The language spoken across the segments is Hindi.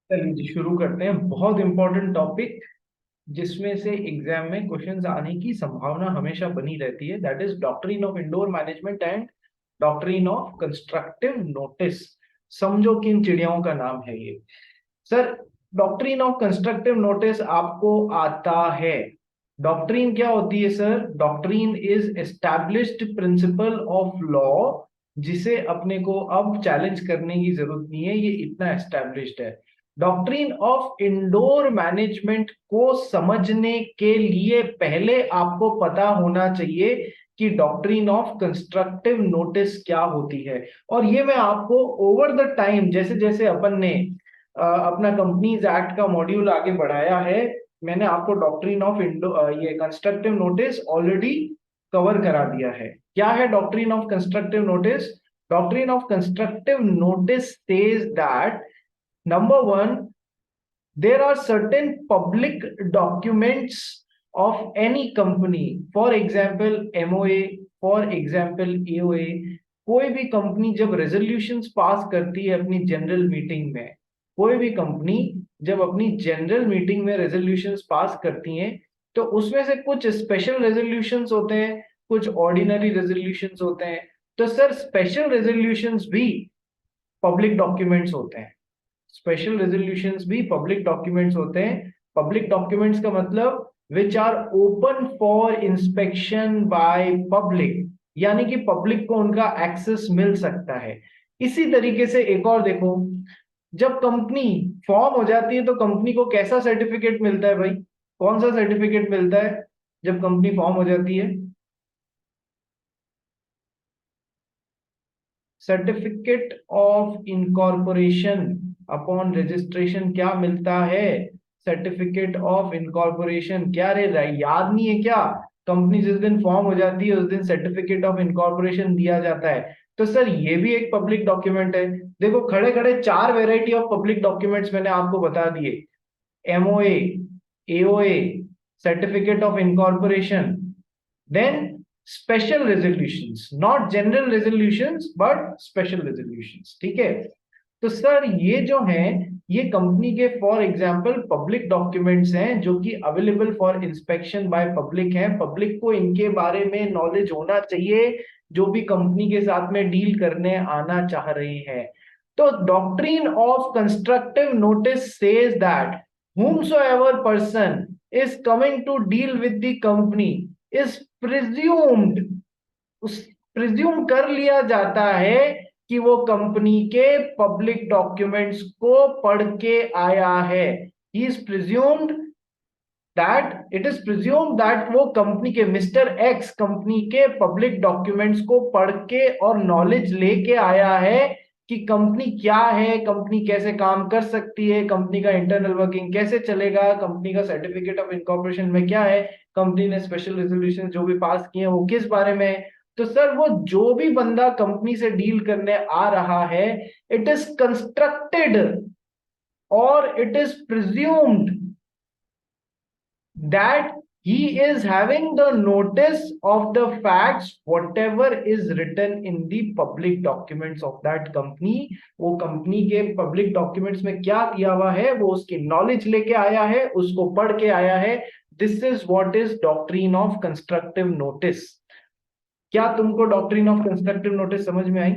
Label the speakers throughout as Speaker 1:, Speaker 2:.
Speaker 1: चलिए जी शुरू करते हैं। बहुत इंपॉर्टेंट टॉपिक जिसमें से एग्जाम में क्वेश्चंस आने की संभावना हमेशा बनी रहती है, that is doctrine of indoor management and doctrine of constructive notice. समझो किन चिड़ियाओं का नाम है ये। Sir, doctrine of constructive notice आपको आता है? डॉक्ट्रिन क्या होती है sir? Doctrine is established principle of law, जिसे अपने को अब चैलेंज करने की जरूरत नहीं है, ये इतना एस्टैब्लिश्ड है। डॉक्ट्रिन ऑफ इंडोर मैनेजमेंट को समझने के लिए पहले आपको पता होना चाहिए कि डॉक्ट्रिन ऑफ कंस्ट्रक्टिव नोटिस क्या होती है। और ये मैं आपको ओवर द टाइम, जैसे जैसे अपन ने अपना कंपनीज एक्ट का मॉड्यूल आगे बढ़ाया है, मैंने आपको डॉक्ट्रिन ऑफ ये कंस्ट्रक्टिव नोटिस ऑलरेडी कवर करा दिया है। क्या है doctrine of constructive notice? Doctrine of constructive notice says that number one, there are certain public documents of any company, for example MOA, for example AOA। कोई भी कंपनी जब रेजोल्यूशंस पास करती है अपनी जनरल मीटिंग में, कोई भी कंपनी जब अपनी जनरल मीटिंग में रेजोल्यूशंस पास करती हैं, तो उसमें से कुछ स्पेशल रेजोल्यूशंस होते हैं, कुछ ऑर्डिनरी रेजोल्यूशंस होते हैं। तो सर, स्पेशल रेजोल्यूशंस भी पब्लिक डॉक्यूमेंट्स होते हैं। स्पेशल रेजोल्यूशंस भी पब्लिक डॉक्यूमेंट्स होते हैं। पब्लिक डॉक्यूमेंट्स का मतलब which are open for inspection by public, यानी कि पब्लिक को उनका एक्सेस मिल सकता है। इसी तरीके से एक और देखो, जब कंपनी फॉर्म हो जाती है तो कंपनी को कैसा सर्टिफिकेट मिलता है भाई? कौन सा सर्टिफिकेट मिलता है जब कंपनी फॉर्म हो जाती है? Certificate of incorporation upon registration. क्या मिलता है? Certificate of incorporation. क्या रे, याद नहीं है क्या? कंपनी जिस दिन फॉर्म हो जाती है उस दिन सर्टिफिकेट ऑफ इनकॉर्पोरेशन दिया जाता है। तो सर, ये भी एक पब्लिक डॉक्यूमेंट है। देखो, खड़े खड़े चार वेराइटी ऑफ पब्लिक डॉक्यूमेंट्स मैंने आपको बता दिए। MOA, AOA, certificate of incorporation, then special resolutions, not general resolutions but special resolutions. ठीक है? तो सर, ये जो है, ये कंपनी के फॉर एग्जांपल पब्लिक डॉक्यूमेंट्स हैं जो कि available for inspection by public हैं। पब्लिक को इनके बारे में नॉलेज होना चाहिए, जो भी कंपनी के साथ में डील करने आना चाह रहे हैं। तो doctrine of constructive notice says that whomsoever person is coming to deal with the company is presumed, उस प्रिज्यूम कर लिया जाता है कि वो कंपनी के पब्लिक डॉक्यूमेंट्स को पढ़ के आया है। He is presumed that, it is presume that वो कंपनी के मिस्टर एक्स कंपनी के पब्लिक डॉक्यूमेंट्स को पढ़ के और नॉलेज लेके आया है कि कंपनी क्या है, कंपनी कैसे काम कर सकती है, कंपनी का इंटरनल वर्किंग कैसे चलेगा, कंपनी का सर्टिफिकेट ऑफ इनकॉर्पोरेशन में क्या है, कंपनी ने स्पेशल रेजोल्यूशन जो भी पास किए हैं वो किस बारे में है। तो सर, वो जो भी बंदा कंपनी से डील करने आ रहा है, इट इज कंस्ट्रक्टेड और it is presumed that he is having the notice of the facts whatever is written in the public documents of that company। वो कंपनी के पब्लिक डॉक्यूमेंट्स में क्या दिया हुआ है वो उसकी नॉलेज लेके आया है, उसको पढ़ के आया है। This is what is doctrine of constructive notice. क्या तुमको डॉक्ट्रिन ऑफ कंस्ट्रक्टिव नोटिस समझ में आई?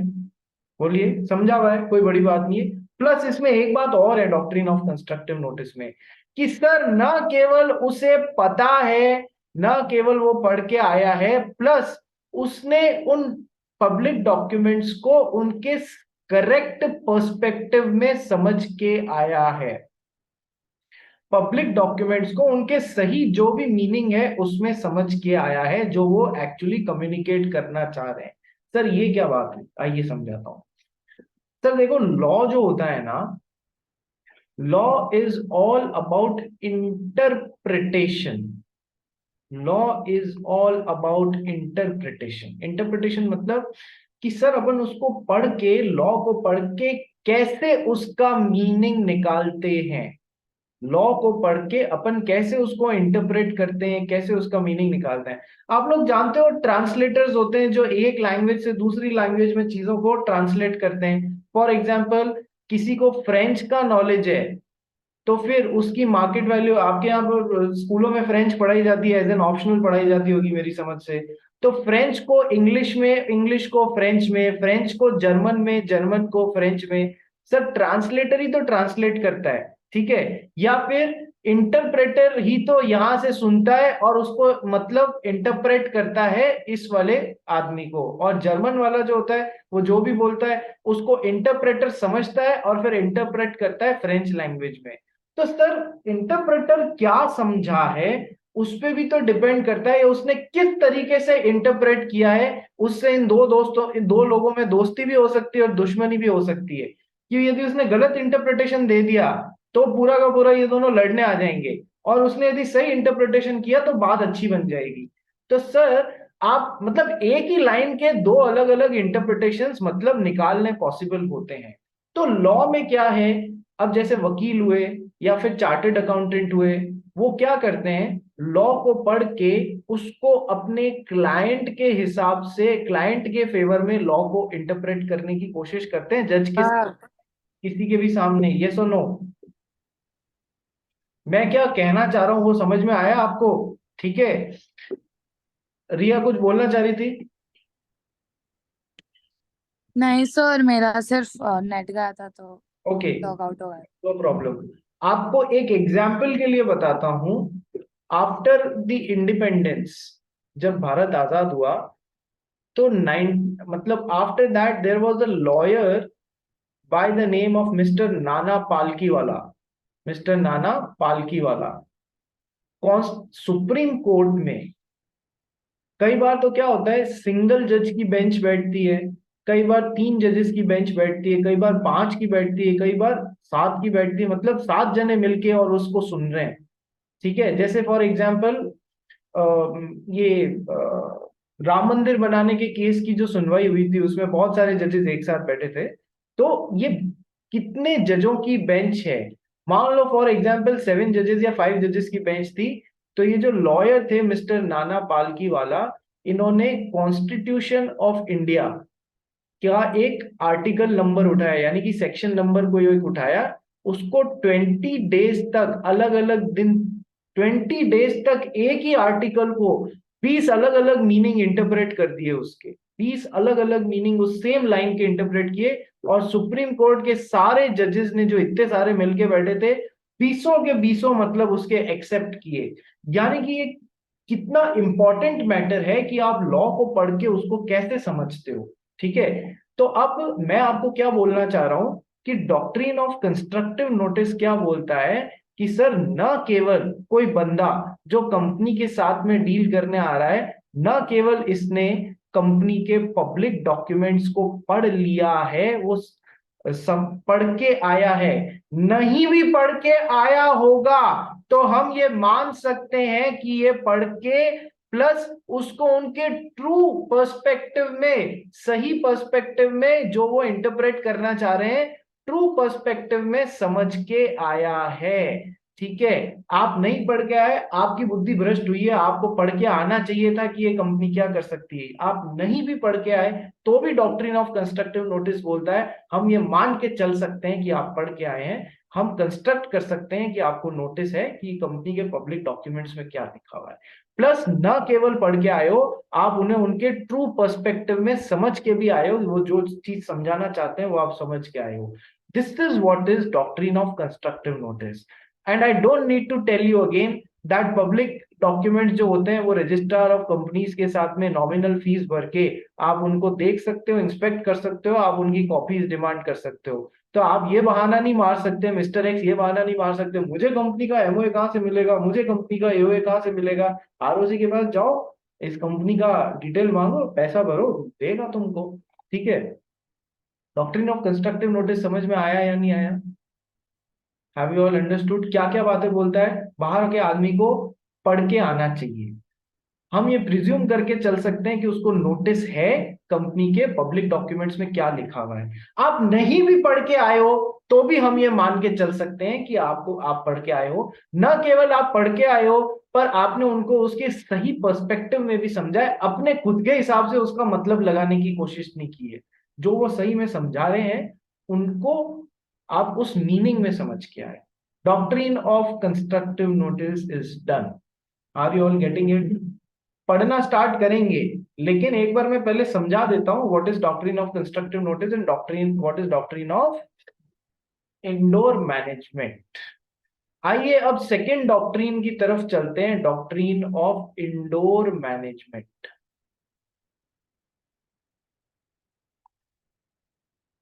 Speaker 1: बोलिए। समझा हुआ है, कोई बड़ी बात नहीं है। प्लस इसमें एक बात और है डॉक्ट्रिन ऑफ कंस्ट्रक्टिव नोटिस में, कि सर न केवल उसे पता है, न केवल वो पढ़ के आया है, प्लस उसने उन पब्लिक डॉक्यूमेंट्स को उनके करेक्ट पर्सपेक्टिव में समझ के आया है। पब्लिक डॉक्यूमेंट्स को उनके सही जो भी मीनिंग है उसमें समझ के आया है, जो वो एक्चुअली कम्युनिकेट करना चाह रहे हैं। सर, ये क्या बात है, आइए समझाता हूं। सर देखो, लॉ जो होता है ना, law is all about interpretation. Law is all about interpretation. Interpretation मतलब कि सर अपन उसको पढ़ के, लॉ को पढ़ के कैसे उसका मीनिंग निकालते हैं। लॉ को पढ़ के अपन कैसे उसको इंटरप्रेट करते हैं, कैसे उसका मीनिंग निकालते हैं। आप लोग जानते हो ट्रांसलेटर्स होते हैं जो एक लैंग्वेज से दूसरी लैंग्वेज में चीजों को ट्रांसलेट करते हैं। फॉर एग्जाम्पल, किसी को फ्रेंच का नॉलेज है तो फिर उसकी मार्केट वैल्यू, आपके यहाँ पर स्कूलों में फ्रेंच पढ़ाई जाती है, एज एन ऑप्शनल पढ़ाई जाती होगी मेरी समझ से। तो फ्रेंच को इंग्लिश में, इंग्लिश को फ्रेंच में, फ्रेंच को जर्मन में, जर्मन को फ्रेंच में, सर ट्रांसलेटर ही तो ट्रांसलेट करता है, ठीक है। या फिर इंटरप्रेटर ही तो यहां से सुनता है और उसको मतलब इंटरप्रेट करता है इस वाले आदमी को, और जर्मन वाला जो होता है वो जो भी बोलता है उसको इंटरप्रेटर समझता है और फिर इंटरप्रेट करता है फ्रेंच लैंग्वेज में। तो सर इंटरप्रेटर क्या समझा है उस पे भी तो डिपेंड करता है, उसने किस तरीके से इंटरप्रेट किया है। उससे इन दो दोस्तों, इन दो लोगों में दोस्ती भी हो सकती है और दुश्मनी भी हो सकती है, कि यदि उसने गलत इंटरप्रिटेशन दे दिया तो पूरा का पूरा ये दोनों लड़ने आ जाएंगे, और उसने यदि सही इंटरप्रिटेशन किया तो बात अच्छी बन जाएगी। तो सर आप मतलब एक ही लाइन के दो अलग अलग इंटरप्रिटेशंस मतलब निकालने पॉसिबल होते हैं। तो लॉ में क्या है, अब जैसे वकील हुए या फिर चार्टर्ड अकाउंटेंट हुए, वो क्या करते हैं, लॉ को पढ़ के उसको अपने क्लाइंट के हिसाब से, क्लाइंट के फेवर में लॉ को इंटरप्रेट करने की कोशिश करते हैं, जज के
Speaker 2: हाँ।
Speaker 1: किसी के भी सामने। यस और नो? मैं क्या कहना चाह रहा हूं वो समझ में आया आपको? ठीक है। रिया कुछ बोलना चाह रही थी?
Speaker 2: नहीं सर, मेरा सिर्फ नेट गया था तो
Speaker 1: ओके,
Speaker 2: लॉग आउट हो गया।
Speaker 1: No problem. आपको एक एग्जाम्पल के लिए बताता हूं। आफ्टर द इंडिपेंडेंस, जब भारत आजाद हुआ, तो नाइन मतलब after that there was a lawyer by the name of mister Nana Palkhivala. Mister Nana Palkhivala कौन, सुप्रीम कोर्ट में कई बार तो क्या होता है, सिंगल जज की बेंच बैठती है, कई बार तीन जजेस की बेंच बैठती है, कई बार पांच की बैठती है, कई बार सात की बैठती है, मतलब सात जने मिलके और उसको सुन रहे हैं। ठीक है, जैसे फॉर एग्जाम्पल ये राम मंदिर बनाने के केस की जो सुनवाई हुई थी उसमें बहुत सारे जजेस एक साथ बैठे थे। तो ये कितने जजों की बेंच है, मान लो फॉर एग्जाम्पल सेवन जजेस या फाइव जजेस की बेंच थी। तो ये जो लॉयर थे मिस्टर नाना पालकी वाला, इन्होंने कॉन्स्टिट्यूशन ऑफ इंडिया क्या एक आर्टिकल नंबर उठाया, यानी कि सेक्शन नंबर कोई एक उठाया, उसको 20 डेज तक, अलग अलग दिन, 20 डेज तक एक ही आर्टिकल को 20 अलग अलग मीनिंग इंटरप्रेट कर दिए, उसके 20 अलग अलग मीनिंग उस सेम लाइन के इंटरप्रेट किए। और सुप्रीम कोर्ट के सारे जजेस ने जो इतने सारे मिलके बैठे थे, बीसों के बीसों मतलब उसके एक्सेप्ट किए। यानी कि ये कितना इंपॉर्टेंट मैटर है कि आप लॉ को पढ़ के उसको कैसे समझते हो। ठीक है। तो अब मैं आपको क्या बोलना चाह रहा हूं कि डॉक्ट्रिन ऑफ कंस्ट्रक्टिव नोटिस क्या बोलता है, कि सर न केवल कोई बंदा जो कंपनी के साथ में डील करने आ रहा है, न केवल इसने कंपनी के पब्लिक डॉक्यूमेंट्स को पढ़ लिया है, वो सब पढ़ के आया है, नहीं भी पढ़ के आया होगा तो हम ये मान सकते हैं कि ये पढ़ के प्लस उसको उनके ट्रू पर्सपेक्टिव में, सही पर्सपेक्टिव में जो वो इंटरप्रेट करना चाह रहे हैं, ट्रू पर्सपेक्टिव में समझ के आया है। ठीक है। आप नहीं पढ़ के आए, आपकी बुद्धि भ्रष्ट हुई है, आपको पढ़ के आना चाहिए था कि ये कंपनी क्या कर सकती है। आप नहीं भी पढ़ के आए तो भी डॉक्ट्रिन ऑफ कंस्ट्रक्टिव नोटिस बोलता है हम ये मान के चल सकते हैं कि आप पढ़ के आए हैं, हम कंस्ट्रक्ट कर सकते हैं कि आपको नोटिस है कि कंपनी के पब्लिक डॉक्यूमेंट्स में क्या लिखा हुआ है। प्लस न केवल पढ़ के आए हो, आप उन्हें उनके ट्रू पर्सपेक्टिव में समझ के भी आए हो, वो जो चीज समझाना चाहते हैं वो आप समझ के आए हो। This is what is doctrine of constructive notice. And I don't need to tell you again that public documents जो होते हैं वो रजिस्ट्रार ऑफ कंपनीज के साथ में नॉमिनल फीस भर के आप उनको देख सकते हो, इंस्पेक्ट कर सकते हो, आप उनकी कॉपीज डिमांड कर सकते हो। तो आप ये बहाना नहीं मार सकते मिस्टर एक्स, ये बहाना नहीं मार सकते मुझे कंपनी का एमओए कहाँ से मिलेगा, मुझे कंपनी का एओए कहाँ से मिलेगा। आरओसी के पास जाओ, इस कंपनी का डिटेल मांगो, पैसा भरो, देगा तुमको। ठीक है। डॉक्ट्रिन ऑफ कंस्ट्रक्टिव नोटिस समझ में आया या नहीं आया? हैव यू ऑल अंडरस्टूड क्या क्या बातें बोलता है? बाहर के आदमी को पढ़ के आना चाहिए, हम ये प्रिज्यूम करके चल सकते हैं कि उसको नोटिस है कंपनी के पब्लिक डॉक्यूमेंट्स में क्या लिखा हुआ है। आप नहीं भी पढ़ के आए हो तो भी हम ये मान के चल सकते हैं कि आपको, आप पढ़ के आए हो, न केवल आप पढ़ के आए हो पर आपने उनको उसके सही पर्सपेक्टिव में भी समझा है, अपने खुद के हिसाब से उसका मतलब लगाने की कोशिश नहीं की है। जो वो सही में समझा रहे हैं उनको आप उस मीनिंग में समझ के आए। Doctrine of constructive notice is done. Are you all getting it? पढ़ना स्टार्ट करेंगे, लेकिन एक बार मैं पहले समझा देता हूं what is doctrine of constructive notice and doctrine what is doctrine of indoor management. आइए अब सेकेंड डॉक्ट्रिन की तरफ चलते हैं, doctrine of indoor management.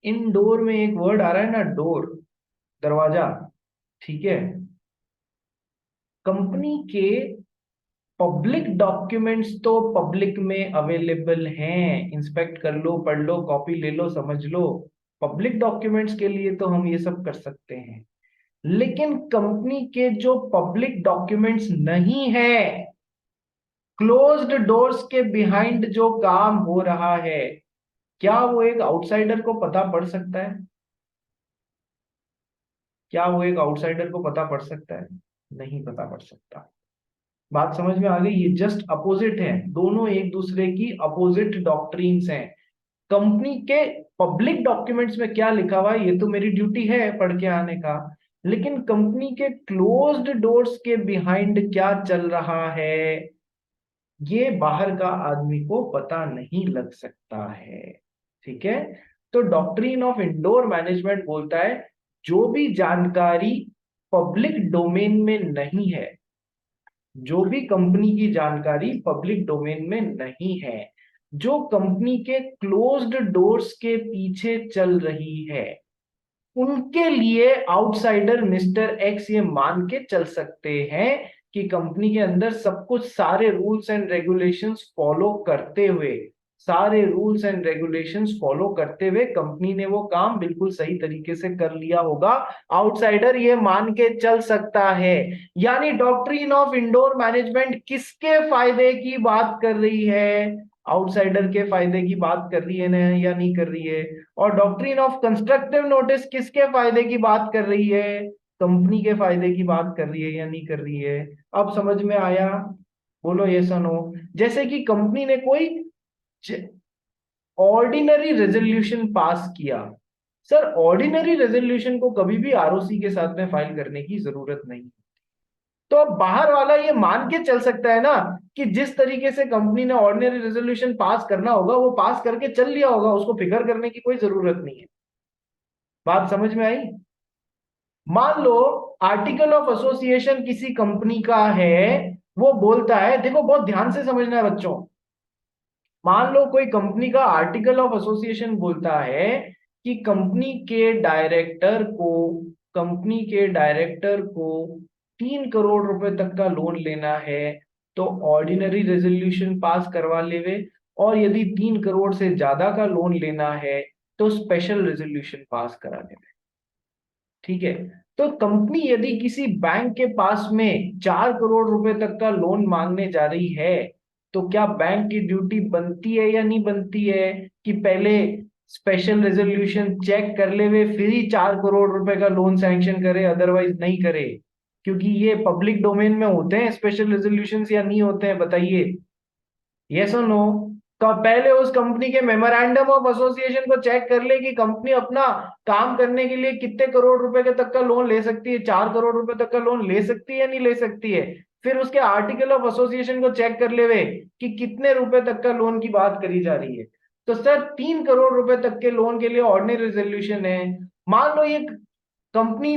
Speaker 1: Indoor में एक वर्ड आ रहा है ना, डोर, दरवाजा, ठीक है। कंपनी के पब्लिक डॉक्यूमेंट्स तो पब्लिक में अवेलेबल हैं, इंस्पेक्ट कर लो, पढ़ लो, कॉपी ले लो, समझ लो। पब्लिक डॉक्यूमेंट्स के लिए तो हम ये सब कर सकते हैं, लेकिन कंपनी के जो पब्लिक डॉक्यूमेंट्स नहीं है, क्लोज्ड डोर्स के बिहाइंड जो काम हो रहा है, क्या वो एक आउटसाइडर को पता पड़ सकता है? क्या वो एक आउटसाइडर को पता पड़ सकता है? नहीं पता पड़ सकता। बात समझ में आ गई? ये जस्ट अपोजिट है, दोनों एक दूसरे की अपोजिट डॉक्ट्रिन्स हैं। कंपनी के पब्लिक डॉक्यूमेंट्स में क्या लिखा हुआ है ये तो मेरी ड्यूटी है पढ़ के आने का, लेकिन कंपनी के क्लोज्ड डोर्स के बिहाइंड क्या चल रहा है ये बाहर का आदमी को पता नहीं लग सकता है। ठीक है, तो डॉक्ट्रिन ऑफ इंडोर मैनेजमेंट बोलता है जो भी जानकारी पब्लिक डोमेन में नहीं है, जो भी कंपनी की जानकारी पब्लिक डोमेन में नहीं है, जो कंपनी के क्लोज्ड डोर्स के पीछे चल रही है, उनके लिए आउटसाइडर मिस्टर एक्स ये मान के चल सकते हैं कि कंपनी के अंदर सब कुछ सारे रूल्स एंड रेगुलेशंस फॉलो करते हुए, सारे रूल्स एंड रेगुलेशंस फॉलो करते हुए कंपनी ने वो काम बिल्कुल सही तरीके से कर लिया होगा, आउटसाइडर ये मान के चल सकता है। यानी डॉक्ट्रिन ऑफ इंडोर मैनेजमेंट किसके फायदे की बात कर रही है? आउटसाइडर के फायदे की बात कर रही है ना, या नहीं कर रही है? और डॉक्ट्रिन ऑफ कंस्ट्रक्टिव नोटिस किसके फायदे की बात कर रही है? कंपनी के फायदे की बात कर रही है या नहीं कर रही है? अब समझ में आया? बोलो यस और नो। जैसे कि कंपनी ने कोई ऑर्डिनरी रेजोल्यूशन पास किया, सर ऑर्डिनरी रेजोल्यूशन को कभी भी आरओसी के साथ में फाइल करने की जरूरत नहीं, तो अब बाहर वाला ये मान के चल सकता है ना कि जिस तरीके से कंपनी ने ऑर्डिनरी रेजोल्यूशन पास करना होगा वो पास करके चल लिया होगा, उसको फिक्र करने की कोई जरूरत नहीं है। बात समझ में आई? मान लो आर्टिकल ऑफ एसोसिएशन किसी कंपनी का है, वो बोलता है, देखो बहुत ध्यान से समझना है बच्चों, मान लो कोई कंपनी का आर्टिकल ऑफ एसोसिएशन बोलता है कि कंपनी के डायरेक्टर को 3 करोड़ रुपए तक का लोन लेना है, तो ऑर्डिनरी रेजोल्यूशन पास करवा लेवे, और यदि 3 करोड़ से ज्यादा का लोन लेना है तो स्पेशल रेजोल्यूशन पास करा लेवे। ठीक है, तो कंपनी यदि किसी बैंक के पास में 4 करोड़ रुपए तक का लोन मांगने जा रही है, तो क्या बैंक की ड्यूटी बनती है या नहीं बनती है कि पहले स्पेशल रेजोल्यूशन चेक कर ले वे फिर ही 4 करोड़ रुपए का लोन सैंक्शन करे, अदरवाइज नहीं करे? क्योंकि ये पब्लिक डोमेन में होते हैं स्पेशल रेजोल्यूशन या नहीं होते हैं, बताइए यस और नो। तो पहले उस कंपनी के मेमोरेंडम ऑफ एसोसिएशन को चेक कर ले कि कंपनी अपना काम करने के लिए कितने करोड़ रुपए के तक का लोन ले सकती है, 4 करोड़ रुपए तक का लोन ले सकती है या नहीं ले सकती है। फिर उसके आर्टिकल ऑफ एसोसिएशन को चेक कर ले वे कि कितने रुपए तक का लोन की बात करी जा रही है। तो सर 3 करोड़ रुपए तक के लोन के लिए ऑर्डिनरी रेजोल्यूशन है, मान लो ये कंपनी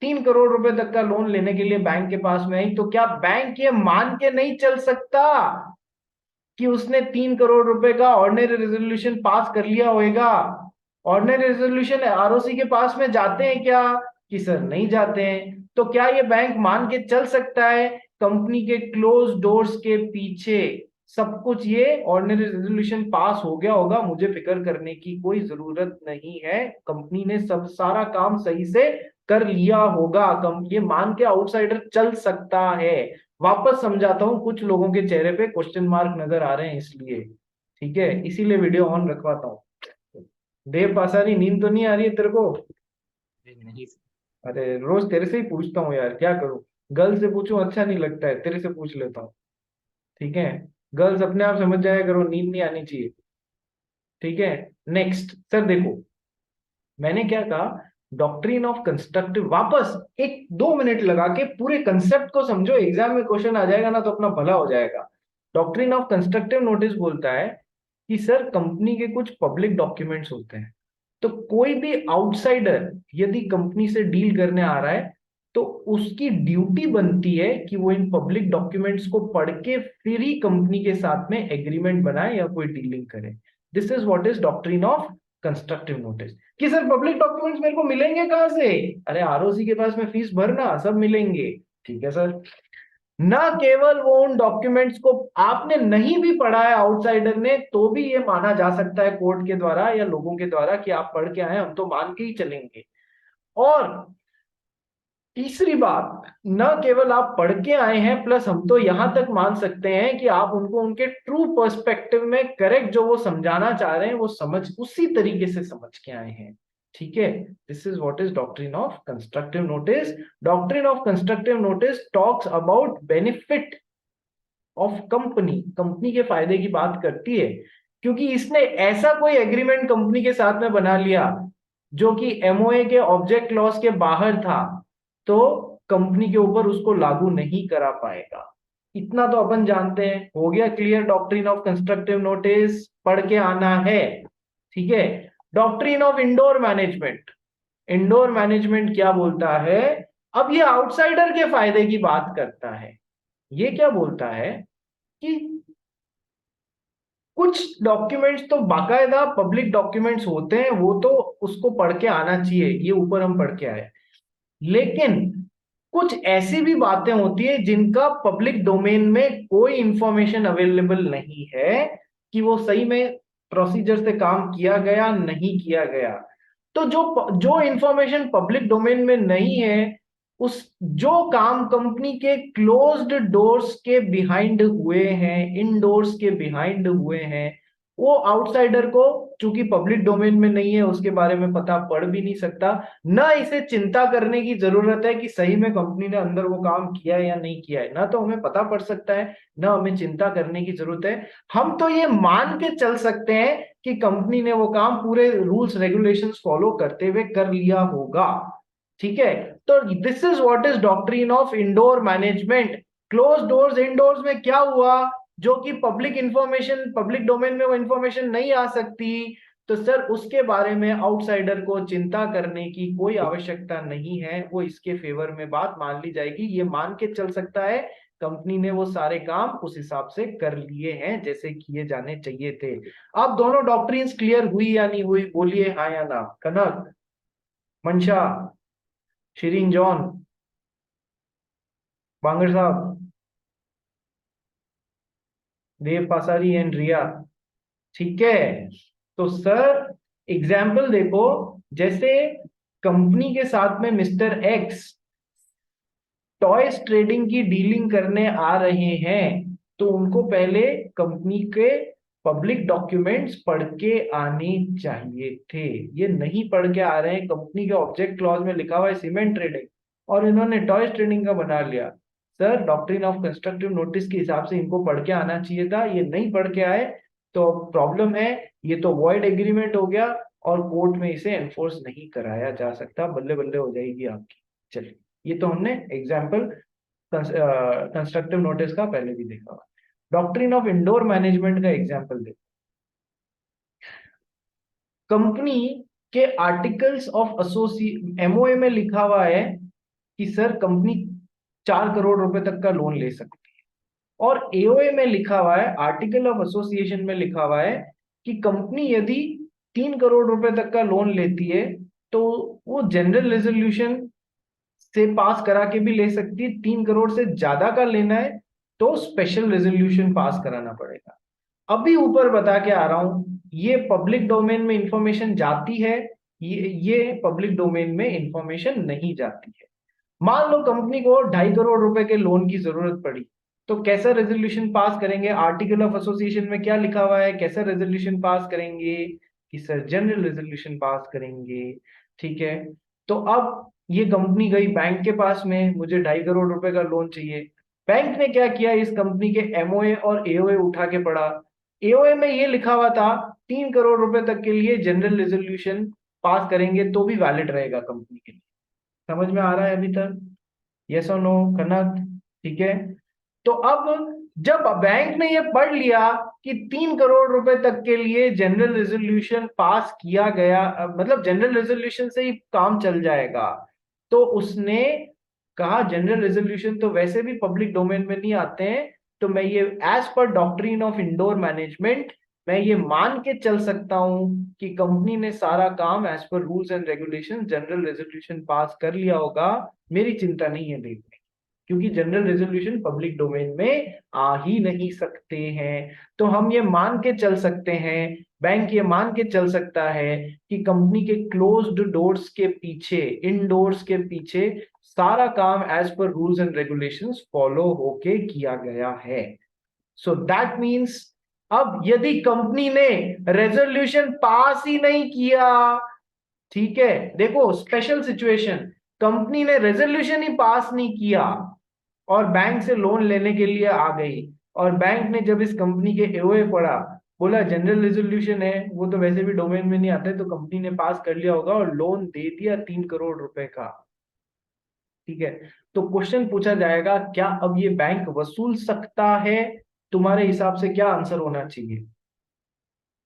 Speaker 1: 3 करोड़ रुपए तक का लोन लेने के लिए बैंक के पास में आई, तो क्या बैंक ये मान के नहीं चल सकता कि उसने 3 करोड़ रुपए का ऑर्डिनरी रेजोल्यूशन पास कर लिया होगा? ऑर्डिनरी रेजोल्यूशन आरओसी के पास में जाते हैं क्या? कि सर नहीं जाते हैं। तो क्या ये बैंक मान के चल सकता है कंपनी के क्लोज डोर्स के पीछे सब कुछ ये ऑर्डिनरी रेजोल्यूशन पास हो गया होगा, मुझे फिक्र करने की कोई जरूरत नहीं है, कंपनी ने सब सारा काम सही से कर लिया होगा, ये मान के आउटसाइडर चल सकता है? वापस समझाता हूं, कुछ लोगों के चेहरे पे क्वेश्चन मार्क नजर आ रहे हैं इसलिए, ठीक है, इसीलिए वीडियो ऑन रखवाता हूँ। देव पासानी, नींद तो नहीं आ रही है तेरे को?
Speaker 3: नहीं।
Speaker 1: अरे रोज तेरे से ही पूछता हूँ यार, क्या करूँ, गर्ल से पूछूं अच्छा नहीं लगता है, तेरे से पूछ लेता हूँ। ठीक है, गर्ल्स अपने आप समझ जाया करो, नींद नहीं आनी चाहिए। ठीक है, नेक्स्ट सर देखो, मैंने क्या कहा, डॉक्ट्रिन ऑफ कंस्ट्रक्टिव, वापस 1-2 मिनट लगा के पूरे कंसेप्ट को समझो, एग्जाम में क्वेश्चन आ जाएगा ना तो अपना भला हो जाएगा। डॉक्ट्रिन ऑफ कंस्ट्रक्टिव नोटिस बोलता है कि सर कंपनी के कुछ पब्लिक डॉक्यूमेंट्स होते हैं, तो कोई भी आउटसाइडर यदि कंपनी से डील करने आ रहा है तो उसकी ड्यूटी बनती है कि वो इन पब्लिक डॉक्यूमेंट्स को पढ़ के फिर ही कंपनी के साथ में एग्रीमेंट बनाए या कोई डीलिंग करे। This is what is doctrine of constructive notice. कि सर पब्लिक डॉक्यूमेंट्स मेरे को मिलेंगे कहां से? अरे आरओसी के पास में फीस भरना, सब मिलेंगे। ठीक है सर। ना केवल वो उन डॉक्यूमेंट्स को आपने नहीं भी पढ़ा है आउटसाइडर ने, तो भी ये माना जा सकता है कोर्ट के द्वारा या लोगों के द्वारा कि आप पढ़ के आए, हम तो मान के ही चलेंगे। और तीसरी बात, न केवल आप पढ़ के आए हैं, प्लस हम तो यहां तक मान सकते हैं कि आप उनको उनके ट्रू पर्सपेक्टिव में करेक्ट जो वो समझाना चाह रहे हैं वो समझ उसी तरीके से समझ के आए हैं। ठीक है, this is what is doctrine of constructive notice. Doctrine of constructive notice talks about benefit of company, company के फायदे की बात करती है, क्योंकि इसने ऐसा कोई एग्रीमेंट कंपनी के साथ में बना लिया जो कि एमओए के ऑब्जेक्ट क्लॉज के बाहर था, तो कंपनी के ऊपर उसको लागू नहीं करा पाएगा। इतना तो अपन जानते हैं, हो गया clear. Doctrine of constructive notice पढ़ के आना है। ठीक है। Doctrine of indoor management, indoor management क्या बोलता है? अब ये आउटसाइडर के फायदे की बात करता है। ये क्या बोलता है कि कुछ डॉक्यूमेंट्स तो बाकायदा पब्लिक डॉक्यूमेंट्स होते हैं, वो तो उसको पढ़ के आना चाहिए, ये ऊपर हम पढ़ के आए। लेकिन कुछ ऐसी भी बातें होती है जिनका पब्लिक डोमेन में कोई इंफॉर्मेशन अवेलेबल नहीं है कि वो सही में प्रोसीजर से काम किया गया नहीं किया गया। तो जो जो इंफॉर्मेशन पब्लिक डोमेन में नहीं है, उस जो काम कंपनी के क्लोज्ड डोर्स के बिहाइंड हुए हैं, इनडोर्स के बिहाइंड हुए हैं, वो आउटसाइडर को चूंकि पब्लिक डोमेन में नहीं है उसके बारे में पता पड़ भी नहीं सकता। ना इसे चिंता करने की जरूरत है कि सही में कंपनी ने अंदर वो काम किया है या नहीं किया है, ना तो हमें पता पड़ सकता है, ना हमें चिंता करने की जरूरत है। हम तो ये मान के चल सकते हैं कि कंपनी ने वो काम पूरे रूल्स रेगुलेशंस फॉलो करते हुए कर लिया होगा। ठीक है। तो this is what is doctrine of indoor management. Close doors indoors में क्या हुआ जो कि पब्लिक इंफॉर्मेशन, पब्लिक डोमेन में वो इंफॉर्मेशन नहीं आ सकती, तो सर उसके बारे में आउटसाइडर को चिंता करने की कोई आवश्यकता नहीं है। वो इसके फेवर में बात मान ली जाएगी, ये मान के चल सकता है कंपनी ने वो सारे काम उस हिसाब से कर लिए हैं जैसे किए जाने चाहिए थे। अब दोनों डॉक्ट्रिन्स क्लियर हुई या नहीं हुई? बोलिए हाँ या ना। कनक, मंशा, शिरीन जॉन, बांगर साहब, देव पासारी एंड रिया। ठीक है। तो सर एग्जाम्पल देखो, जैसे कंपनी के साथ में मिस्टर एक्स टॉयज ट्रेडिंग की डीलिंग करने आ रहे हैं, तो उनको पहले कंपनी के पब्लिक डॉक्यूमेंट्स पढ़ के आने चाहिए थे। ये नहीं पढ़ के आ रहे हैं, कंपनी के ऑब्जेक्ट क्लॉज में लिखा हुआ है सीमेंट ट्रेडिंग और इन्होंने टॉयज ट्रेडिंग का बना लिया। Sir doctrine of constructive notice के हिसाब से इनको पढ़ के आना चाहिए था, ये नहीं पढ़ के आए तो प्रॉब्लम है। ये तो वॉइड एग्रीमेंट हो गया और कोर्ट में इसे एनफोर्स नहीं कराया जा सकता, बल्ले बल्ले हो जाएगी आपकी। चलिए, ये तो हमने एग्जाम्पल कंस्ट्रक्टिव नोटिस का पहले भी देखा हुआ। डॉक्ट्रिन ऑफ इंडोर मैनेजमेंट का एग्जाम्पल देखो। कंपनी के आर्टिकल्स ऑफ एसोसिए एमओए में लिखा हुआ है कि सर कंपनी 4 करोड़ रुपए तक का लोन ले सकती है, और एओए में लिखा हुआ है, आर्टिकल ऑफ एसोसिएशन में लिखा हुआ है कि कंपनी यदि 3 करोड़ रुपए तक का लोन लेती है तो वो जनरल रेजोल्यूशन से पास करा के भी ले सकती है। 3 करोड़ से ज्यादा का लेना है तो स्पेशल रेजोल्यूशन पास कराना पड़ेगा। अभी ऊपर बता के आ रहा हूं, ये पब्लिक डोमेन में इंफॉर्मेशन जाती है, ये पब्लिक डोमेन में इंफॉर्मेशन नहीं जाती है। मान लो कंपनी को 2.5 करोड़ रुपए के लोन की जरूरत पड़ी, तो कैसा रेजोल्यूशन पास करेंगे? आर्टिकल ऑफ एसोसिएशन में क्या लिखा हुआ है, कैसा रेजोल्यूशन पास करेंगे? कि सर जनरल रेजोल्यूशन पास करेंगे। ठीक है। तो अब ये कंपनी गई बैंक के पास में, मुझे 2.5 करोड़ रुपए का लोन चाहिए। बैंक ने क्या किया, इस कंपनी के एमओए और एओए उठा के पढ़ा। एओए में ये लिखा हुआ था 3 करोड़ रुपए तक के लिए जनरल रेजोल्यूशन पास करेंगे तो भी वैलिड रहेगा कंपनी के लिए। समझ में आ रहा है अभी तक? यस और नो कनक? ठीक है। तो अब जब बैंक ने ये पढ़ लिया कि 3 करोड़ रुपए तक के लिए जनरल रेजोल्यूशन पास किया गया, मतलब जनरल रेजोल्यूशन से ही काम चल जाएगा, तो उसने कहा जनरल रेजोल्यूशन तो वैसे भी पब्लिक डोमेन में नहीं आते हैं, तो मैं ये as per doctrine of indoor management मैं ये मान के चल सकता हूं कि कंपनी ने सारा काम as per rules and regulation general resolution pass कर लिया होगा। मेरी चिंता नहीं है देखने, क्योंकि जनरल रेजोल्यूशन पब्लिक डोमेन में आ ही नहीं सकते हैं। तो हम ये मान के चल सकते हैं, बैंक ये मान के चल सकता है कि कंपनी के क्लोज्ड डोर्स के पीछे, इनडोर्स के पीछे सारा काम as per rules and regulations follow होके किया गया है। सो दैट मीन्स अब यदि कंपनी ने रेजोल्यूशन पास ही नहीं किया, ठीक है, देखो स्पेशल सिचुएशन, कंपनी ने रेजोल्यूशन ही पास नहीं किया और बैंक से लोन लेने के लिए आ गई, और बैंक ने जब इस कंपनी के एओए पढ़ा, बोला जनरल रेजोल्यूशन है, वो तो वैसे भी डोमेन में नहीं आते, तो कंपनी ने पास कर लिया होगा और लोन दे दिया 3 करोड़ रुपए का। ठीक है। तो क्वेश्चन पूछा जाएगा क्या अब ये बैंक वसूल सकता है? तुम्हारे हिसाब से क्या आंसर होना चाहिए?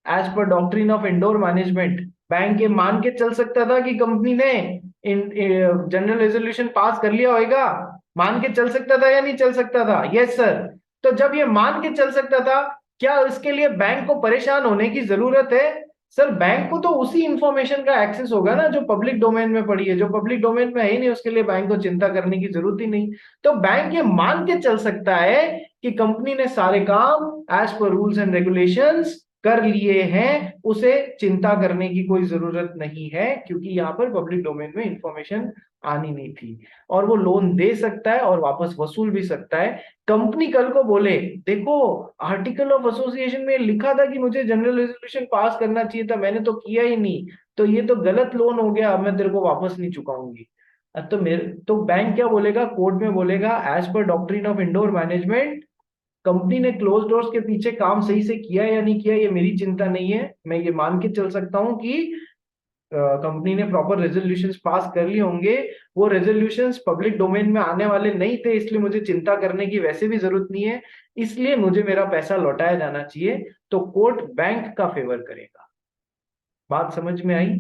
Speaker 1: As per doctrine of indoor management bank ये मान के चल सकता था कि कंपनी ने जनरल रेजोल्यूशन पास कर लिया होगा? मान के चल सकता था या नहीं चल सकता था? Yes sir. तो जब ये मान के चल सकता था, क्या इसके लिए बैंक को परेशान होने की जरूरत है? सर बैंक को तो उसी इंफॉर्मेशन का एक्सेस होगा ना जो पब्लिक डोमेन में पड़ी है, जो पब्लिक डोमेन में है ही नहीं उसके लिए बैंक को चिंता करने की जरूरत ही नहीं। तो बैंक ये मान के चल सकता है कि कंपनी ने सारे काम as per rules and regulations कर लिए हैं, उसे चिंता करने की कोई जरूरत नहीं है, क्योंकि यहाँ पर पब्लिक डोमेन में इंफॉर्मेशन आनी नहीं थी। और वो लोन दे सकता है और वापस वसूल भी सकता है। कंपनी कल को बोले देखो आर्टिकल ऑफ एसोसिएशन में लिखा था कि मुझे जनरल रेजोल्यूशन पास करना चाहिए था, मैंने तो किया ही नहीं, तो ये तो गलत लोन हो गया, अब मैं तेरे को वापस नहीं चुकाऊंगी। तो मेरे तो बैंक क्या बोलेगा, कोर्ट में बोलेगा as per doctrine of indoor management company ने क्लोज डोर्स के पीछे काम सही से किया या नहीं किया ये मेरी चिंता नहीं है, मैं ये मान के चल सकता हूं कि कंपनी ने प्रॉपर रेजोल्यूशंस पास कर लिए होंगे। वो रेजोल्यूशंस पब्लिक डोमेन में आने वाले नहीं थे, इसलिए मुझे चिंता करने की वैसे भी जरूरत नहीं है, इसलिए मुझे मेरा पैसा लौटाया जाना चाहिए। तो कोर्ट बैंक का फेवर करेगा। बात समझ में आई?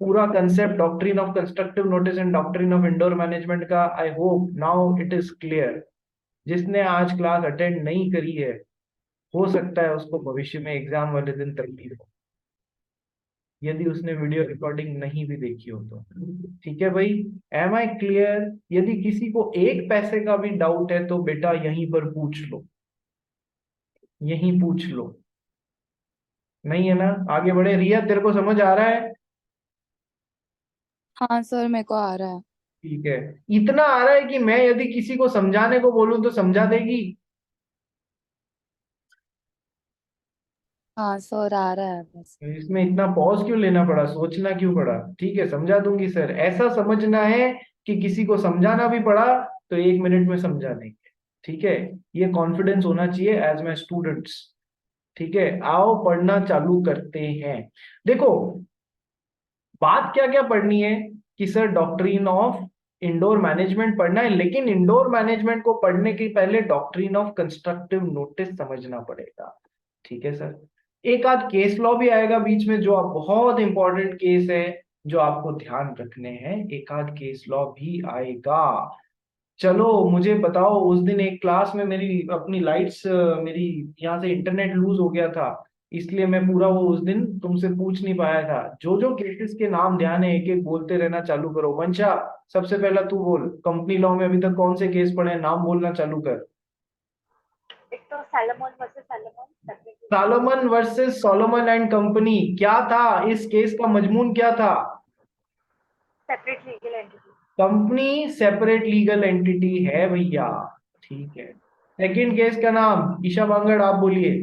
Speaker 1: पूरा concept doctrine of constructive notice and doctrine of indoor management का I hope now it is clear. जिसने आज क्लास अटेंड नहीं करी है, हो सकता है उसको भविष्य में एग्जाम वाले दिन तकलीफ हो, यदि उसने वीडियो रिकॉर्डिंग नहीं भी देखी हो तो। ठीक है भाई, एम आई क्लियर? यदि किसी को 1 पैसे का भी डाउट है तो बेटा यहीं पर पूछ लो, यहीं पूछ लो। नहीं है ना? आगे बढ़े। रिया तेरे को समझ आ रहा है?
Speaker 2: हाँ सर, मेरे को आ रहा है।
Speaker 1: ठीक है। इतना आ रहा है कि मैं यदि किसी को समझाने को बोलूं तो समझा देगी?
Speaker 2: हाँ सर, आ रहा है बस।
Speaker 1: इसमें इतना पॉज क्यों लेना पड़ा, सोचना क्यों पड़ा? ठीक है समझा दूंगी सर, ऐसा समझना है कि किसी को समझाना भी पड़ा तो 1 मिनट में समझा देंगे। ठीक है, ये कॉन्फिडेंस होना चाहिए एज माई स्टूडेंट्स। ठीक है, आओ पढ़ना चालू करते हैं। देखो बात क्या क्या पढ़नी है कि sir doctrine of indoor management पढ़ना है, लेकिन इंडोर मैनेजमेंट को पढ़ने के पहले डॉक्ट्रिन ऑफ कंस्ट्रक्टिव नोटिस समझना पड़ेगा। ठीक है सर। एक आध केस लॉ भी आएगा बीच में, जो आप बहुत इंपॉर्टेंट केस है जो आपको ध्यान रखने हैं, एक आध केस लॉ भी आएगा। चलो मुझे बताओ, उस दिन एक क्लास में मेरी अपनी लाइट्स, मेरी यहाँ से इंटरनेट लूज हो गया था, इसलिए मैं पूरा वो उस दिन तुमसे पूछ नहीं पाया था। जो जो केसेस के नाम ध्यान है एक एक बोलते रहना चालू करो। मंशा सबसे पहला तू बोल, कंपनी लॉ में अभी तक कौन से केस पढ़े हैं? नाम बोलना चालू कर।
Speaker 3: एक तो Salomon versus Salomon,
Speaker 1: Salomon versus Solomon and company, क्या था इस केस का मजमून, क्या था?
Speaker 3: Separate legal entity.
Speaker 1: Company separate legal entity है भैया। ठीक है। सेकंड केस का नाम ईशा बांगड़ आप बोलिए।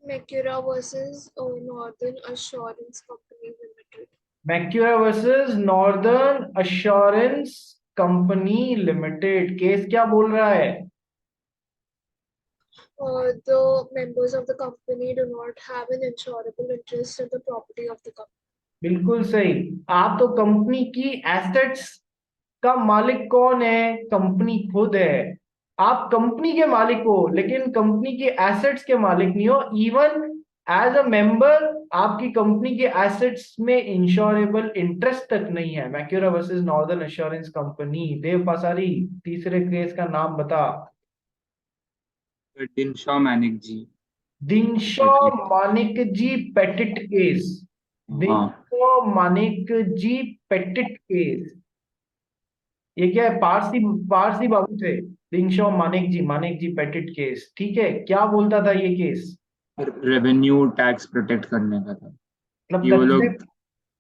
Speaker 4: Mercura versus Northern Assurance Company Limited.
Speaker 1: Macaura versus Northern Assurance Company Limited, case क्या बोल रहा है?
Speaker 4: The members of the company do not have an insurable interest in the property of the company.
Speaker 1: बिल्कुल सही। आप तो कंपनी की एसेट्स का मालिक कौन है? कंपनी खुद है। आप कंपनी के मालिक हो लेकिन कंपनी की एसेट्स के मालिक नहीं हो। इवन एज अ मेंबर आपकी कंपनी के एसेट्स में इंश्योरेबल इंटरेस्ट तक नहीं है। मैक्यूरा वर्सेस नॉर्दर्न एश्योरेंस कंपनी। देव पासारी, तीसरे केस का नाम बता।
Speaker 5: डिनशॉ मैनिक जी।
Speaker 1: दिनशॉ मानिक जी पेटिट केस।
Speaker 5: हाँ
Speaker 1: दिनशॉ मानिक जी पेटिट केस। ये क्या है? पारसी पारसी बाबू थे। दिनशॉ मानिक जी पेटिट केस। ठीक है, क्या बोलता था ये केस?
Speaker 5: रेवेन्यू टैक्स प्रोटेक्ट करने का था
Speaker 1: मतलब
Speaker 5: कि वो लोग
Speaker 1: कंसेप्ट,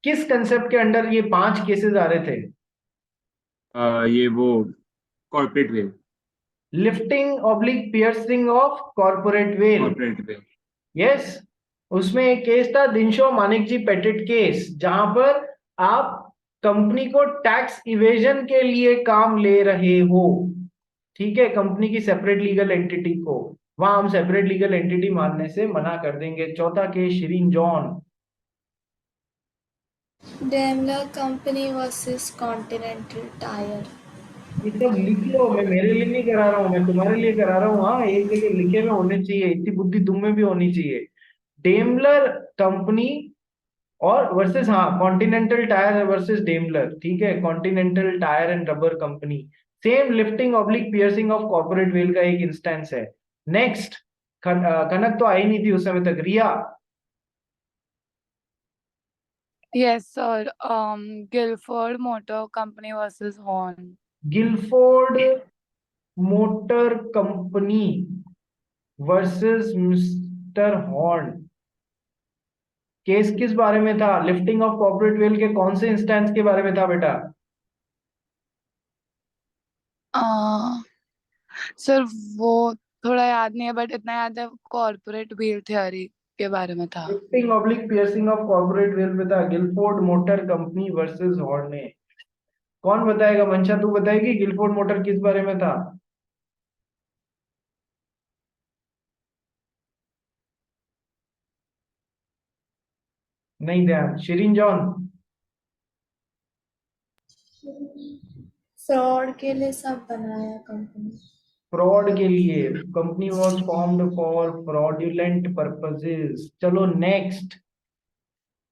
Speaker 1: किस कंसेप्ट के अंडर ये 5 केसेस आ रहे थे?
Speaker 5: ये वो corporate way,
Speaker 1: lifting oblique piercing of corporate well.
Speaker 5: Corporate way.
Speaker 1: Yes, उसमें एक केस था दिनशॉ मानिक जी पेटिट केस, जहां पर आप कंपनी को टैक्स इवेजन के लिए काम ले रहे हो। ठीक है, कंपनी की सेपरेट लीगल एंटिटी को, वहां हम सेपरेट लीगल एंटिटी मानने से मना कर देंगे। चौथा case Shirin John.
Speaker 6: Daimler Company versus Continental Tire.
Speaker 1: ये सब लिख लो, मैं मेरे लिए नहीं करा रहा हूँ, मैं तुम्हारे लिए करा रहा हूँ। हाँ, एक जगह लिखे में होने चाहिए, इतनी बुद्धि तुम में भी होनी चाहिए। डेमलर कंपनी और वर्सेस, हाँ, कॉन्टिनेंटल टायर वर्सेस डेमलर। ठीक है, continental tyre and rubber company. Same lifting oblique piercing of corporate well का एक इंस्टेंस है। नेक्स्ट, कनक तो आई नहीं थी उस समय तक। Riya.
Speaker 2: Yes, sir. Guilford Motor Company versus Horn.
Speaker 1: Guilford motor company versus mister Horn. Case किस बारे में था? लिफ्टिंग ऑफ कॉर्पोरेट वेल के कौन से इंस्टेंस के बारे में था बेटा?
Speaker 2: सर वो थोड़ा याद नहीं है, बट इतना याद है कॉर्पोरेट व्हील थ्योरी के बारे में था।
Speaker 1: Lifting oblique piercing of corporate veil में था। Guilford motor company versus Horne. कौन बताएगा? मंशा तू बताएगी गिलफोर्ड मोटर किस बारे में था? नहीं ध्यान। शिरीन जॉन।
Speaker 6: फ्रॉड के लिए सब बनाया कंपनी।
Speaker 1: फ्रॉड के लिए। Company was formed for fraudulent purposes. चलो नेक्स्ट।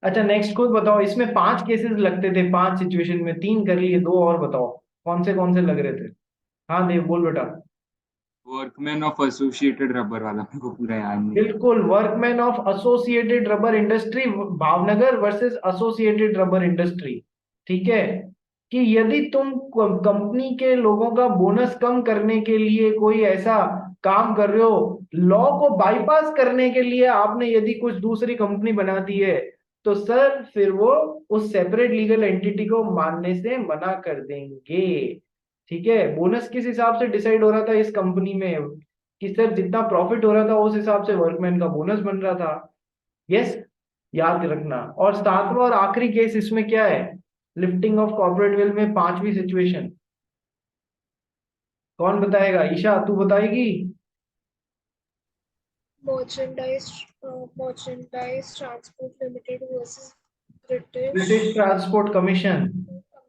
Speaker 1: अच्छा, नेक्स्ट खुद बताओ। इसमें 5 केसेस लगते थे, 5 सिचुएशन में 3 कर लिए, 2 और बताओ कौन से लग रहे थे। हाँ देव, बोल बेटा।
Speaker 5: वर्कमैन ऑफ एसोसिएटेड रबर वाला मेरे को पूरा याद नहीं है।
Speaker 1: बिल्कुल, workman of associated rubber industry Bhavnagar versus associated rubber industry. ठीक है, कि यदि तुम कंपनी के लोगों का बोनस कम करने के लिए कोई ऐसा काम कर रहे हो, लॉ को बाईपास करने के लिए आपने यदि कुछ दूसरी कंपनी बना दी है, तो सर फिर वो उस सेपरेट लीगल एंटिटी को मानने से मना कर देंगे। ठीक है, बोनस किस हिसाब से डिसाइड हो रहा था इस कंपनी में? कि सर जितना प्रॉफिट हो रहा था उस हिसाब से वर्कमैन का बोनस बन रहा था। यस, याद रखना। और 7वां और आखिरी केस इसमें क्या है? लिफ्टिंग ऑफ कॉर्पोरेट वेल में 5वीं सिचुएशन कौन बताएगा? ईशा तू बताएगी?
Speaker 4: Merchandise Transport Limited versus
Speaker 1: British transport commission.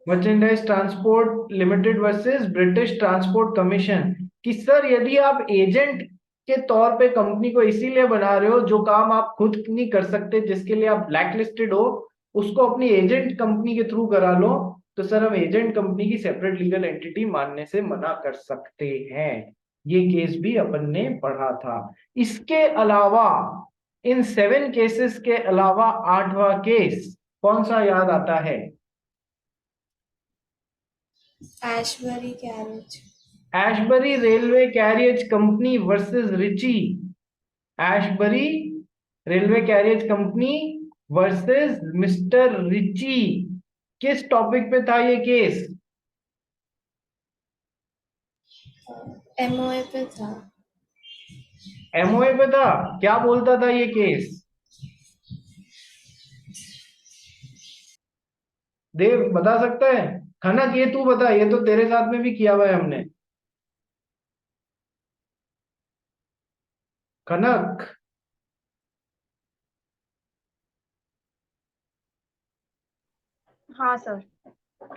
Speaker 1: Merchandise transport limited versus British transport commission. कि सर यदि आप एजेंट के तौर पे कंपनी को इसीलिए बना रहे हो, जो काम आप खुद नहीं कर सकते, जिसके लिए आप ब्लैक लिस्टेड हो, उसको अपनी एजेंट कंपनी के थ्रू करा लो, तो सर हम एजेंट कंपनी की सेपरेट लीगल एंटिटी मानने से मना कर सकते हैं। ये केस भी अपन ने पढ़ा था। इसके अलावा, इन 7 केसेस के अलावा 8वां केस कौन सा याद आता है?
Speaker 6: Ashbury Carriage.
Speaker 1: Ashbury railway carriage company versus Riche. Ashbury railway carriage company versus mister Riche. किस टॉपिक पे था ये केस?
Speaker 6: MOA पे था।
Speaker 1: एमओए पे था। क्या बोलता था ये केस? देव बता सकता है? खनक ये तू बता, ये तो तेरे साथ में भी किया हुआ है हमने। कनक,
Speaker 3: हाँ सर।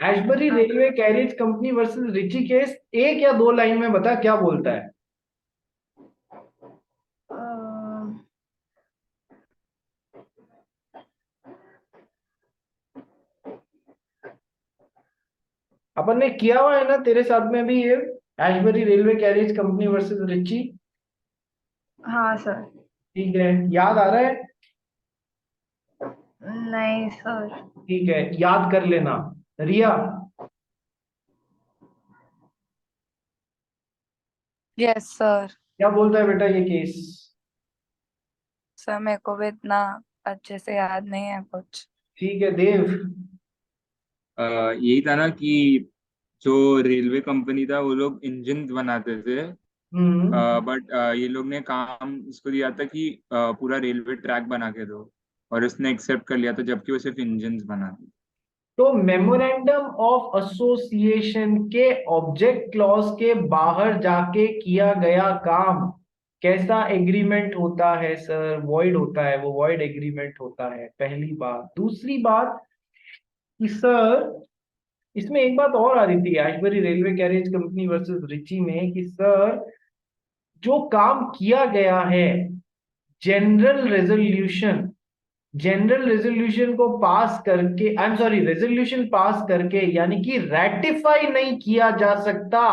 Speaker 1: Ashbury railway carriage company versus Riche case, एक या दो लाइन में बता क्या बोलता है। अपन ने किया हुआ है ना तेरे साथ में भी ये, Ashbury railway carriage company versus Riche.
Speaker 3: हाँ सर।
Speaker 1: ठीक है, याद आ रहा है?
Speaker 3: नहीं सर।
Speaker 1: ठीक है, याद कर लेना। रिया,
Speaker 2: यस सर।
Speaker 1: क्या बोलता है बेटा ये केस?
Speaker 2: सर मेरे को भी इतना अच्छे से याद नहीं है कुछ।
Speaker 1: ठीक है देव।
Speaker 5: यही था ना कि जो रेलवे कंपनी था वो लोग इंजन बनाते थे, बट ये लोग ने काम इसको दिया था कि पूरा रेलवे ट्रैक बना के दो, और उसने एक्सेप्ट कर लिया था जबकि वो सिर्फ इंजन बनाते।
Speaker 1: तो मेमोरेंडम ऑफ एसोसिएशन के ऑब्जेक्ट क्लॉज के बाहर जाके किया गया काम कैसा एग्रीमेंट होता है सर? वॉइड होता है, वो वॉइड एग्रीमेंट होता है, पहली बात। दूसरी बात कि सर इसमें एक बात और आ रही थी Ashbury railway carriage company versus Riche में कि सर जो काम किया गया है, जनरल रेजोल्यूशन, जनरल रेजोल्यूशन को पास करके, I am sorry, resolution pass करके, यानी कि रेटिफाई नहीं किया जा सकता।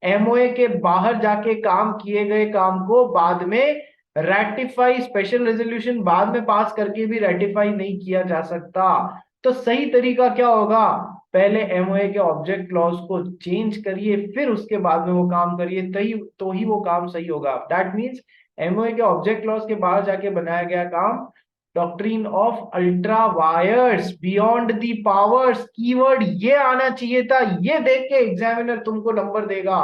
Speaker 1: एमओए के बाहर जाके काम किए गए काम को बाद में रेटिफाई, स्पेशल रेजोल्यूशन बाद में पास करके भी रेटिफाई नहीं किया जा सकता। तो सही तरीका क्या होगा? पहले एमओए के ऑब्जेक्ट क्लॉज को चेंज करिए, फिर उसके बाद में वो काम करिए, तो ही वो काम सही होगा। दैट मीन्स एमओए के ऑब्जेक्ट क्लॉज के बाहर जाके बनाया गया काम, doctrine of ultra vires beyond the powers, keyword ये आना चाहिए था, ये देख के एग्जामिनर तुमको नंबर देगा।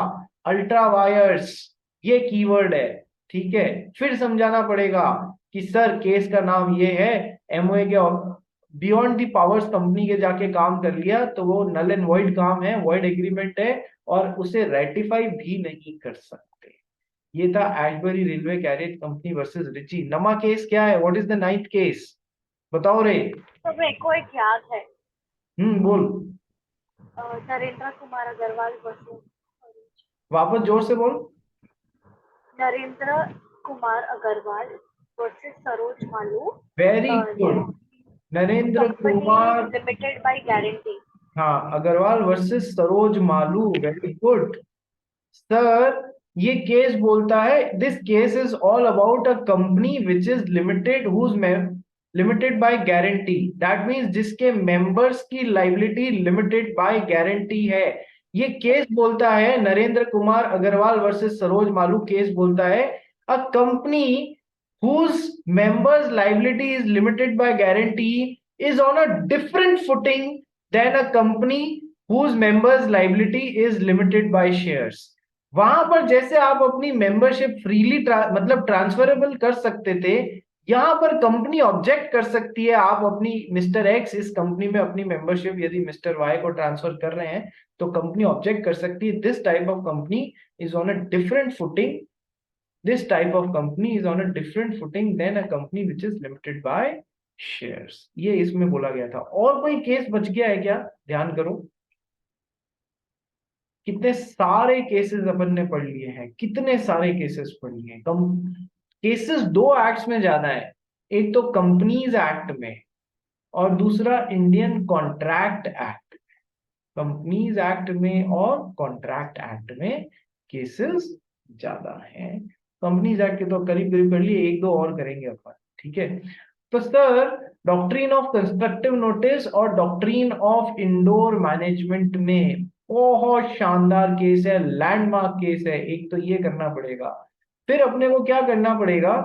Speaker 1: अल्ट्रा वायर्स ये कीवर्ड है, ठीक है। फिर समझाना पड़ेगा कि सर केस का नाम ये है, एमओए के बियॉन्ड दी पावर्स कंपनी के जाके काम कर लिया तो वो नल एंड वॉइड काम है, वॉइड एग्रीमेंट है, और उसे रेटिफाई भी नहीं कर सकते। ये था Ashbury railway carriage company versus Riche. नमा केस क्या है? What is the ninth case? बताओ रे।
Speaker 3: तो मेरे को एक याद है,
Speaker 1: बोल,
Speaker 3: नरेंद्र कुमार अग्रवाल वर्सेस,
Speaker 1: वापस जोर से बोल।
Speaker 3: Narendra Kumar Agarwal versus Saroj Malu,
Speaker 1: very good, Narendra Kumar,
Speaker 3: company limited by guarantee.
Speaker 1: हाँ, Agarwal versus Saroj Malu, very good sir. ये केस बोलता है, this case is all about a company which is limited, whose limited by guarantee, that means जिसके मेंबर्स की लाइबिलिटी लिमिटेड बाय गारंटी है। ये केस बोलता है, नरेंद्र कुमार अग्रवाल वर्सेस सरोज मालू केस बोलता है, a company whose members liability is limited by guarantee is on a different footing than a company whose members liability is limited by shares। वहां पर जैसे आप अपनी मेंबरशिप फ्रीली मतलब ट्रांसफरेबल कर सकते थे, यहां पर कंपनी ऑब्जेक्ट कर सकती है। आप अपनी मिस्टर एक्स इस कंपनी में अपनी मेंबरशिप यदि मिस्टर वाई को ट्रांसफर कर रहे हैं तो कंपनी ऑब्जेक्ट कर सकती है। This type of company is on a different footing, this type of company is on a different footing than a company which is limited by shares। ये इसमें बोला गया था। और कोई केस बच गया है क्या? ध्यान करो, कितने सारे केसेस अपन ने पढ़ लिए हैं, कितने सारे केसेस पढ़ लिए हैं। कम केसेस दो एक्ट्स में ज्यादा है, एक तो कंपनीज एक्ट में और दूसरा Indian contract act. Companies act में और कॉन्ट्रैक्ट एक्ट में केसेस ज्यादा हैं। कंपनीज एक्ट के तो करीब करीब कर लिए, एक दो और करेंगे अपन, ठीक है। तो sir doctrine of constructive notice और डॉक्ट्रिन ऑफ इंडोर मैनेजमेंट में बहुत शानदार केस है, लैंडमार्क केस है, एक तो ये करना पड़ेगा। फिर अपने को क्या करना पड़ेगा,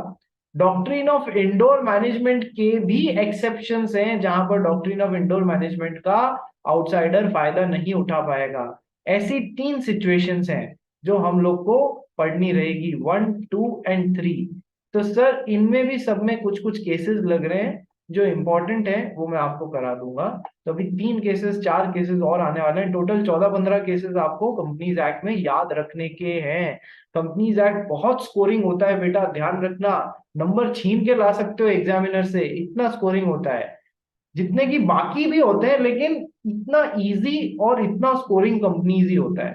Speaker 1: डॉक्ट्रिन ऑफ इंडोर मैनेजमेंट के भी एक्सेप्शंस हैं, जहां पर डॉक्ट्रिन ऑफ इंडोर मैनेजमेंट का आउटसाइडर फायदा नहीं उठा पाएगा। ऐसी तीन सिचुएशंस हैं जो हम लोग को पढ़नी रहेगी, 1, 2 एंड 3। तो सर इनमें भी सब में कुछ कुछ केसेस लग रहे हैं, जो इम्पोर्टेंट है वो मैं आपको करा दूंगा। तो अभी 3 केसेस 4 केसेस और आने वाले हैं, टोटल 14-15 केसेस आपको कंपनीज एक्ट में याद रखने के हैं। कंपनीज एक्ट बहुत स्कोरिंग होता है बेटा, ध्यान रखना, नंबर छीन के ला सकते हो एग्जामिनर से, इतना स्कोरिंग होता है, जितने की बाकी भी होते हैं, लेकिन इतना इजी और इतना स्कोरिंग कंपनीज ही होता है।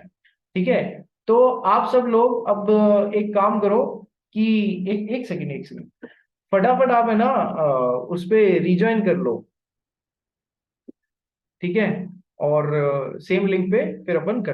Speaker 1: ठीक है, तो आप सब लोग अब एक काम करो कि एक सेकंड फटाफट आप है ना उस पे रिज्वाइन कर लो, ठीक है, और सेम लिंक पे फिर अपन कर